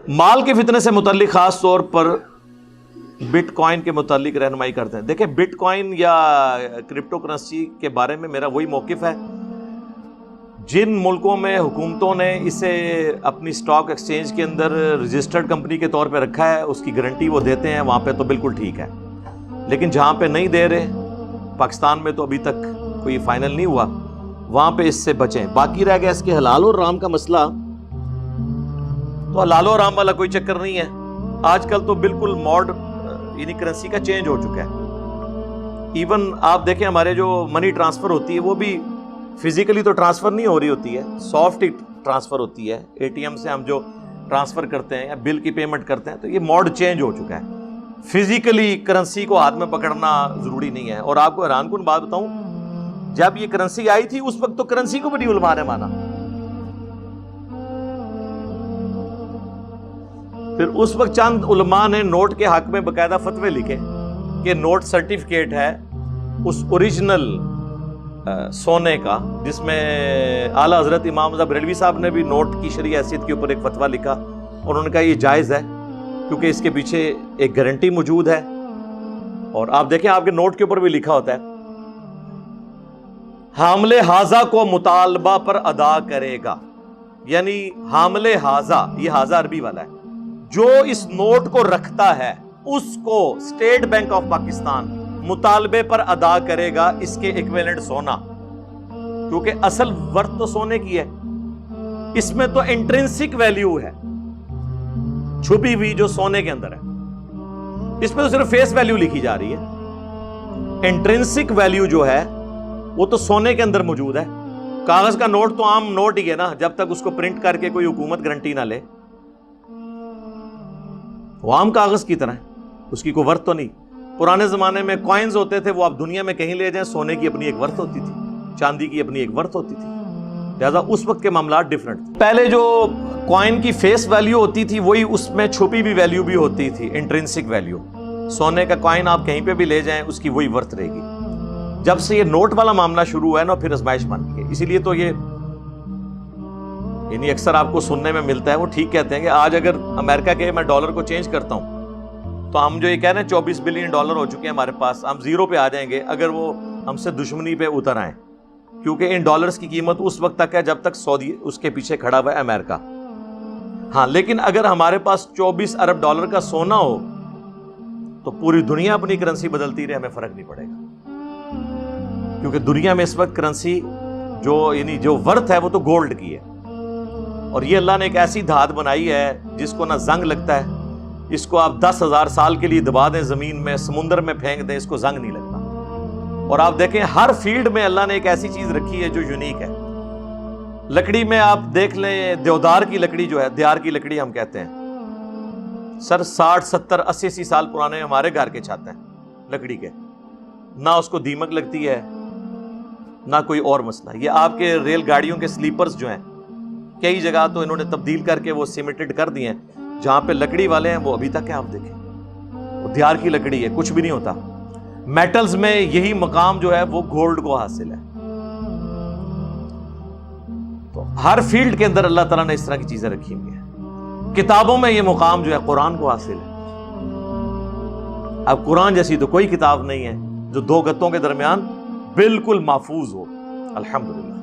مال کے فتنے سے متعلق خاص طور پر بٹ کوائن کے متعلق رہنمائی کرتے ہیں. دیکھیں بٹ کوائن یا کرپٹو کرنسی کے بارے میں میرا وہی موقف ہے. جن ملکوں میں حکومتوں نے اسے اپنی سٹاک ایکسچینج کے اندر رجسٹرڈ کمپنی کے طور پہ رکھا ہے، اس کی گارنٹی وہ دیتے ہیں، وہاں پہ تو بالکل ٹھیک ہے. لیکن جہاں پہ نہیں دے رہے، پاکستان میں تو ابھی تک کوئی فائنل نہیں ہوا، وہاں پہ اس سے بچیں. باقی رہ گیا اس کے حلال اور حرام کا مسئلہ. تو حلال و حرام والا کوئی چکر نہیں ہے. آج کل تو بالکل موڈ یعنی کرنسی کا چینج ہو چکا ہے. ایون آپ دیکھیں ہمارے جو منی ٹرانسفر ہوتی ہے وہ بھی فزیکلی تو ٹرانسفر نہیں ہو رہی ہوتی ہے، سافٹ ٹرانسفر ہوتی ہے. اے ٹی ایم سے ہم جو ٹرانسفر کرتے ہیں یا بل کی پیمنٹ کرتے ہیں، تو یہ موڈ چینج ہو چکا ہے. فزیکلی کرنسی کو ہاتھ میں پکڑنا ضروری نہیں ہے. اور آپ کو حیران کن بات بتاؤں، جب یہ کرنسی آئی تھی اس وقت تو کرنسی کو بھی نہیں علماء نے مانا. پھر اس وقت چند علماء نے نوٹ کے حق میں باقاعدہ فتوے لکھے کہ نوٹ سرٹیفکیٹ ہے اس اوریجنل سونے کا، جس میں اعلیٰ حضرت امام رضا بریلوی صاحب نے بھی نوٹ کی شرعی حیثیت کے اوپر ایک فتویٰ لکھا. اور انہوں نے کہا یہ جائز ہے کیونکہ اس کے پیچھے ایک گارنٹی موجود ہے. اور آپ دیکھیں آپ کے نوٹ کے اوپر بھی لکھا ہوتا ہے حامل حاضہ کو مطالبہ پر ادا کرے گا. یعنی حامل حاضہ، یہ حاضہ عربی والا ہے، جو اس نوٹ کو رکھتا ہے اس کو اسٹیٹ بینک آف پاکستان مطالبے پر ادا کرے گا اس کے ایکویلنٹ سونا. کیونکہ اصل ورث تو سونے کی ہے، اس میں تو انٹرنسک ویلیو ہے چھپی ہوئی جو سونے کے اندر ہے. اس میں تو صرف فیس ویلیو لکھی جا رہی ہے. انٹرنسک ویلیو جو ہے وہ تو سونے کے اندر موجود ہے. کاغذ کا نوٹ تو عام نوٹ ہی ہے نا، جب تک اس کو پرنٹ کر کے کوئی حکومت گارنٹی نہ لے وہ عام کاغذ کی طرح ہے، اس کی کوئی ورث تو نہیں. پرانے زمانے میں کوائنز ہوتے تھے، وہ آپ دنیا میں کہیں لے جائیں، سونے کی اپنی ایک ورث ہوتی تھی، چاندی کی اپنی ایک ورث ہوتی تھی. لہذا اس وقت کے معاملات ڈیفرنٹ تھے. پہلے جو کوائن کی فیس ویلیو ہوتی تھی وہی اس میں چھپی بھی ویلیو بھی ہوتی تھی، انٹرنسک ویلیو. سونے کا کوائن آپ کہیں پہ بھی لے جائیں اس کی وہی ورث رہے گی. جب سے یہ نوٹ والا معاملہ شروع ہوا ہے نا، پھر ازمائش بن گئی. اسی لیے تو یہ یعنی اکثر آپ کو سننے میں ملتا ہے، وہ ٹھیک کہتے ہیں کہ آج اگر امریکہ کے میں ڈالر کو چینج کرتا ہوں تو ہم جو یہ کہہ رہے ہیں 24 بلین ڈالر ہو چکے ہیں ہمارے پاس، ہم زیرو پہ آ جائیں گے اگر وہ ہم سے دشمنی پہ اتر آئیں. کیونکہ ان ڈالرز کی قیمت اس وقت تک ہے جب تک سعودی اس کے پیچھے کھڑا ہوا ہے امریکہ. ہاں لیکن اگر ہمارے پاس 24 ارب ڈالر کا سونا ہو تو پوری دنیا اپنی کرنسی بدلتی رہے، ہمیں فرق نہیں پڑے گا. کیونکہ دنیا میں اس وقت کرنسی جو ورتھ ہے وہ تو گولڈ کی ہے. اور یہ اللہ نے ایک ایسی دھات بنائی ہے جس کو نہ زنگ لگتا ہے. اس کو آپ 10,000 سال کے لیے دبا دیں زمین میں، سمندر میں پھینک دیں، اس کو زنگ نہیں لگتا. اور آپ دیکھیں ہر فیلڈ میں اللہ نے ایک ایسی چیز رکھی ہے جو یونیک ہے. لکڑی میں آپ دیکھ لیں، دیودار کی لکڑی جو ہے، دیار کی لکڑی ہم کہتے ہیں، سر 60 70 80 سال پرانے ہمارے گھر کے چھت ہیں لکڑی کے، نہ اس کو دیمک لگتی ہے نہ کوئی اور مسئلہ. یہ آپ کے ریل گاڑیوں کے سلیپرز جو ہیں کئی جگہ تو انہوں نے تبدیل کر کے وہ سیمیٹڈ کر دیے ہیں. جہاں پہ لکڑی والے ہیں وہ ابھی تک ہے. آپ دیکھیں وہ دیار کی لکڑی ہے، کچھ بھی نہیں ہوتا. میٹلز میں یہی مقام جو ہے وہ گولڈ کو حاصل ہے. تو ہر فیلڈ کے اندر اللہ تعالیٰ نے اس طرح کی چیزیں رکھی ہوئی ہیں. کتابوں میں یہ مقام جو ہے قرآن کو حاصل ہے. اب قرآن جیسی تو کوئی کتاب نہیں ہے جو دو گتوں کے درمیان بالکل محفوظ ہو. الحمدللہ.